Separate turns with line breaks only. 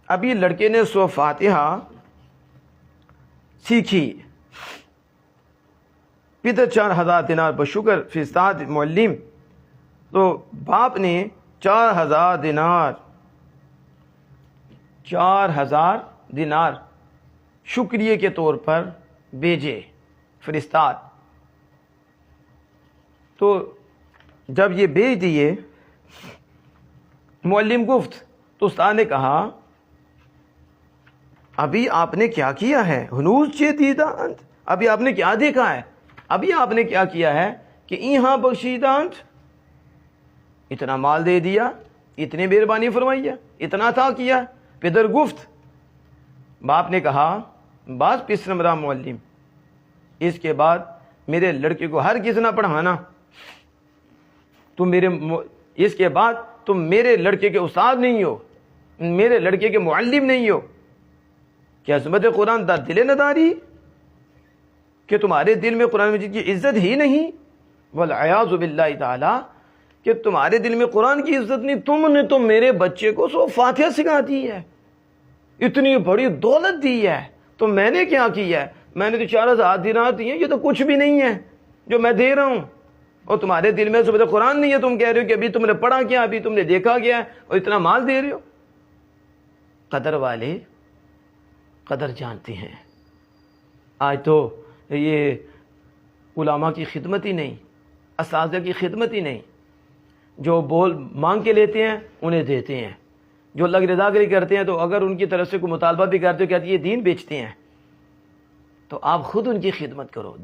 ابھی لڑکے نے سورہ فاتحہ سیکھی، پدر 4000 دینار بشکر فی استاد معلم، تو باپ نے 4000 دینار شکریہ کے طور پر بھیجے، فرستاد۔ تو جب یہ بھیج دیے، معلم گفت، تو استاد نے کہا ابھی آپ نے کیا کیا ہے؟ ہنوز چیتیدانت، ابھی آپ نے کیا دیکھا ہے؟ ابھی آپ نے کیا کیا ہے کہ یہاں بخشیدانت، اتنا مال دے دیا، اتنی مہربانی فرمائی ہے، اتنا تھا کیا۔ پدر گفت، باپ نے کہا بعض پسرمرا معلم، اس کے بعد میرے لڑکے کو ہرگز نہ پڑھانا، اس کے بعد تم میرے لڑکے کے استاد نہیں ہو، میرے لڑکے کے معلم نہیں ہو۔ کیا عظمت قرآن دا دل نداری کہ تمہارے دل میں قرآن مجید کی عزت ہی نہیں؟ والعیاذ باللہ تعالی، کہ تمہارے دل میں قرآن کی عزت نہیں۔ تم نے تو میرے بچے کو سورہ فاتحہ سکھا دی ہے، اتنی بڑی دولت دی ہے، تو میں نے کیا کیا ہے؟ میں نے تو 4000 دینار دی ہیں، یہ تو کچھ بھی نہیں ہے جو میں دے رہا ہوں، اور تمہارے دل میں عظمت قرآن نہیں ہے۔ تم کہہ رہے ہو کہ ابھی تم نے پڑھا کیا، ابھی تم نے دیکھا کیا ہے، اور اتنا مال دے رہے ہو۔ قدر والے قدر جانتے ہیں۔ آج تو یہ علماء کی خدمت ہی نہیں، اساتذہ کی خدمت ہی نہیں، جو بول مانگ کے لیتے ہیں انہیں دیتے ہیں، جو اللہ کی رضا کے لیے کرتے ہیں تو اگر ان کی طرف سے کوئی مطالبہ بھی کرتے ہو کہتے ہیں یہ دین بیچتے ہیں، تو آپ خود ان کی خدمت کرو۔